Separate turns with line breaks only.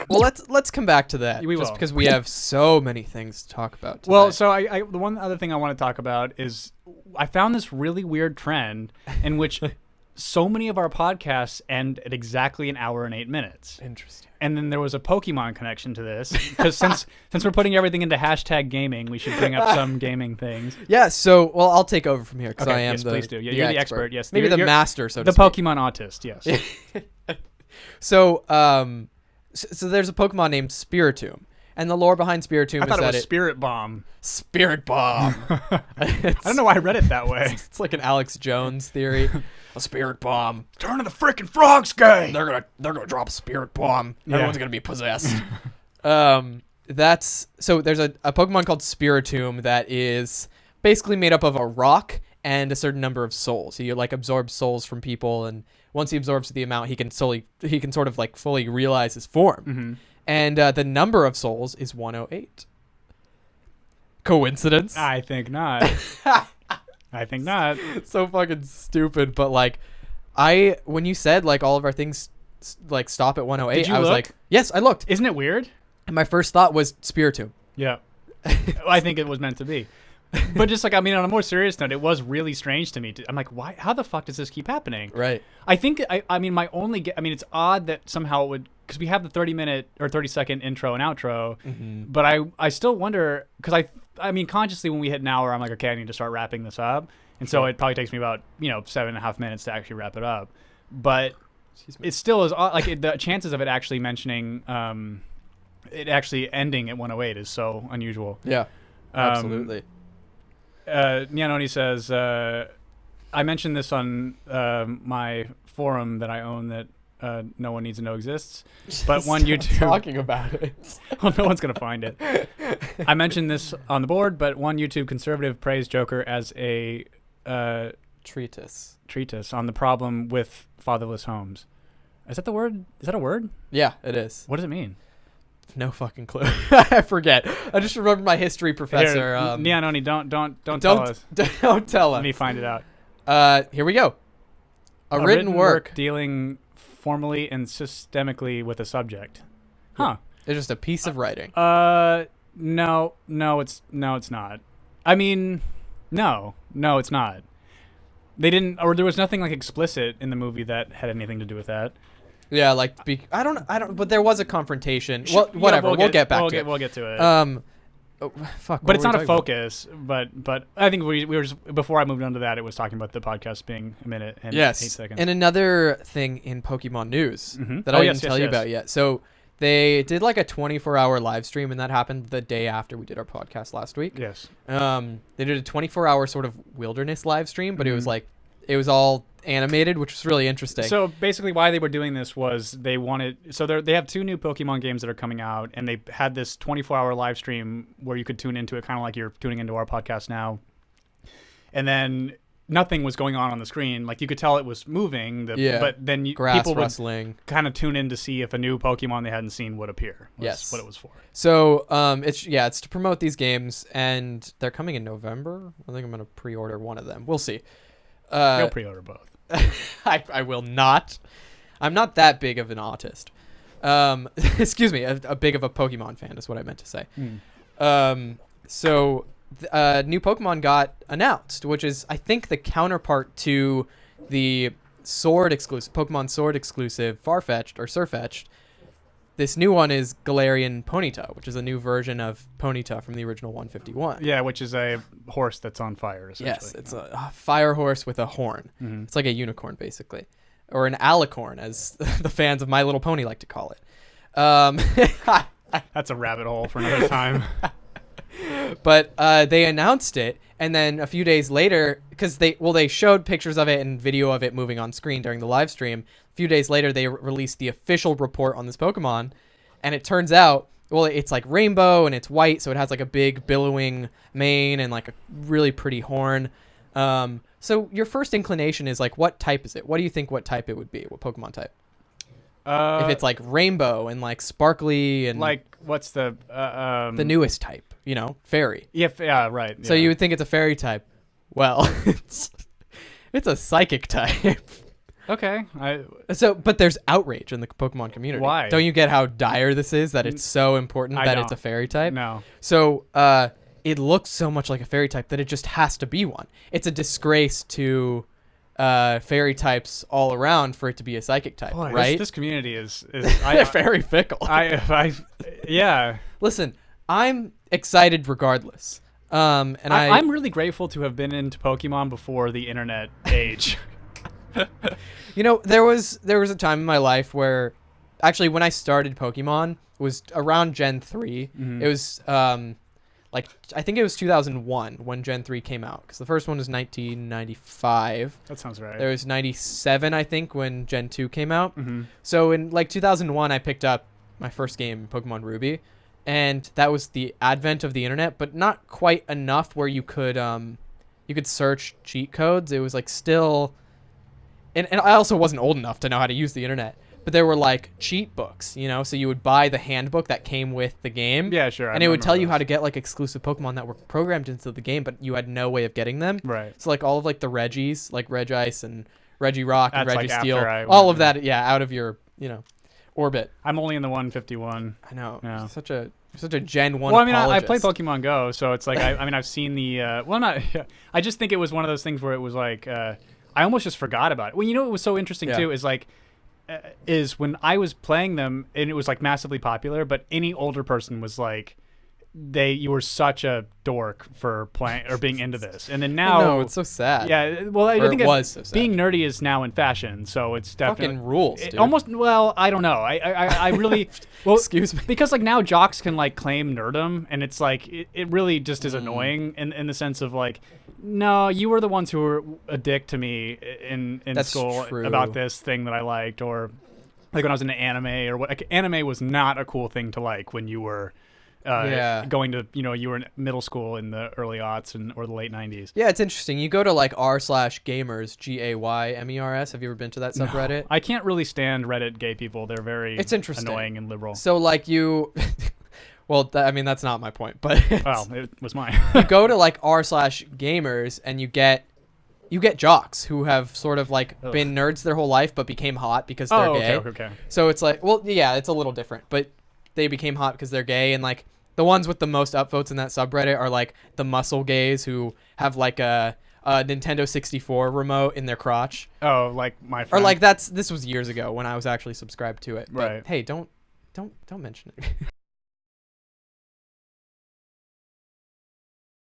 Well, let's come back to that.
We
just
will.
because we have so many things to talk about tonight.
Well, so the one other thing I want to talk about is I found this really weird trend in which so many of our podcasts end at exactly an hour and 8 minutes.
Interesting.
And then there was a Pokemon connection to this because since we're putting everything into hashtag gaming, we should bring up some gaming things.
Yeah. So, well, I'll take over from here because
Okay,
I am
yes, please do. Yeah,
the
you're the expert. Yes,
maybe
you're
the master. So to
the
speak.
Pokemon autist. Yes.
So, so there's a Pokemon named Spiritomb, and the lore behind Spiritomb
I
is
thought
that
it was Spirit Bomb.
Spirit Bomb.
I don't know why I read it that way.
It's like an Alex Jones theory. A spirit bomb.
Turn to the freaking frogs gay.
They're gonna drop a spirit bomb.
Yeah.
Everyone's gonna be possessed. That's so. There's a Pokemon called Spiritomb that is basically made up of a rock and a certain number of souls. He like absorbs souls from people, and once he absorbs the amount, he can sort of like fully realize his form.
Mm-hmm.
And the number of souls is 108. Coincidence?
I think not. I think not.
So fucking stupid. But like, when you said like all of our things like stop at 108,
Did you
I was
look?
like, yes, I looked.
Isn't it weird?
And my first thought was Spiritomb.
Yeah. I think it was meant to be. But just like, I mean, on a more serious note, it was really strange to me. I'm like, why? How the fuck does this keep happening?
Right.
I think, I mean, it's odd that somehow it would, because we have the 30-minute or 30-second intro and outro, but I still wonder, because I mean, consciously when we hit an hour, I'm like, okay, I need to start wrapping this up. And so it probably takes me about, 7.5 minutes to actually wrap it up. But it still is, like, the chances of it actually mentioning, it actually ending at 108 is so unusual.
Yeah, absolutely.
Nianoni says, I mentioned this on my forum that I own that no one needs to know exists, but one YouTube
talking about it.
Well, no one's gonna find it. I mentioned this on the board, but one YouTube conservative praised Joker as a
treatise
on the problem with fatherless homes. Is that the word? Is that a word?
Yeah, it is.
What does it mean?
No fucking clue. I forget. I just remember my history professor.
Here, Nianoni, don't tell us.
Don't tell us.
Let me find it out.
Here we go. A written work
dealing formally and systemically with a subject. Huh.
It's just a piece of writing.
No, it's not. I mean, no, it's not. They didn't, or there was nothing like explicit in the movie that had anything to do with that.
Yeah, like I don't. But there was a confrontation. Well, whatever.
Yeah,
we'll get back to it.
We'll get to it.
Fuck.
But it's not a focus. But I think we were just, before I moved on to that, it was talking about the podcast being a minute and 8 seconds.
And another thing in Pokemon news that I didn't tell you about yet. So they did like a 24-hour live stream, and that happened the day after we did our podcast last week.
Yes.
They did a 24-hour sort of wilderness live stream, but it was all animated, which was really interesting.
So basically why they were doing this was they have 2 new Pokemon games that are coming out, and they had this 24-hour live stream where you could tune into it kind of like you're tuning into our podcast now. And then nothing was going on the screen. Like you could tell it was moving, but then people
rustling.
Would kind of tune in to see if a new Pokemon they hadn't seen would appear.
Yes.
What it was for.
So it's to promote these games, and they're coming in November. I think I'm going to pre-order one of them. We'll see.
You'll pre-order both.
I will not. I'm not that big of an autist. Excuse me, a big of a Pokemon fan is what I meant to say. So new Pokemon got announced, which is I think the counterpart to the Pokemon Sword exclusive Farfetch'd or Sirfetch'd. This new one is Galarian Ponyta, which is a new version of Ponyta from the original 151.
Yeah, which is a horse that's on fire, essentially.
Yes, it's a fire horse with a horn. Mm-hmm. It's like a unicorn, basically. Or an alicorn, as the fans of My Little Pony like to call it.
That's a rabbit hole for another time.
But they announced it, and then a few days later, because they showed pictures of it and video of it moving on screen during the live stream. A few days later, they released the official report on this Pokemon, and it turns out, well, it's like rainbow and it's white, so it has like a big billowing mane and like a really pretty horn. So your first inclination is like, what type is it? What do you think? What type it would be? What Pokemon type? If it's like rainbow and like sparkly and
like what's the
newest type? Fairy.
Yeah, right. Yeah.
So you would think it's a fairy type. Well, it's a psychic type.
Okay.
But there's outrage in the Pokemon community.
Why?
Don't you get how dire this is? That it's so important that it's a fairy type.
No.
So it looks so much like a fairy type that it just has to be one. It's a disgrace to fairy types all around for it to be a psychic type,
Boy,
right?
This community is
very fickle.
Yeah.
Listen, I'm excited regardless.
I'm really grateful to have been into Pokemon before the internet age.
There was a time in my life where, actually, when I started Pokemon was around Gen 3.
Mm-hmm.
It was I think it was 2001 when Gen 3 came out, because the first one was 1995.
That sounds right.
There was 97, I think, when Gen 2 came out.
Mm-hmm.
So in 2001, I picked up my first game, Pokemon Ruby, and that was the advent of the internet, but not quite enough where you could search cheat codes. It was still, and I also wasn't old enough to know how to use the internet. But there were cheat books, so you would buy the handbook that came with the game.
Yeah, sure.
And it would tell you how to get exclusive Pokemon that were programmed into the game, but you had no way of getting them.
Right.
So all of the Reggies, like Regice and Regirock and Registeel, all of that, out of your, orbit.
I'm only in the 151.
I know.
Yeah.
Such a Gen 1
Well, I mean, I
apologist.
play Pokemon Go, so it's I've seen the I just think it was one of those things where it was I almost just forgot about it. Well, it was so interesting too is when I was playing them and it was massively popular, but any older person was you were such a dork for playing or being into this. And then now,
no, it's so sad.
Yeah, well, I think
it was so sad.
Being nerdy is now in fashion, so it's definitely
fucking rules, dude.
Almost. Well, I don't know. I really well,
excuse me,
because now jocks can claim nerdom, and it's it really just is annoying in the sense of no, you were the ones who were a dick to me in
That's
school
true.
about this thing that I liked, or when I was into anime or what. Anime was not a cool thing to like when you were going to, you were in middle school in the early aughts or the late 90s.
Yeah, it's interesting. You go to r/gaymers, GAYMERS. Have you ever been to that subreddit?
No, I can't really stand Reddit gay people. They're very annoying and liberal.
So you well, that's not my point, but
well, it was mine.
You go to r/gamers and you get jocks who have sort of been nerds their whole life but became hot because they're gay.
Okay.
So it's it's a little different, but they became hot because they're gay, and the ones with the most upvotes in that subreddit are the muscle gays who have a Nintendo 64 remote in their crotch.
Oh, my friend.
Or this was years ago when I was actually subscribed to it. But,
right.
hey, don't mention it.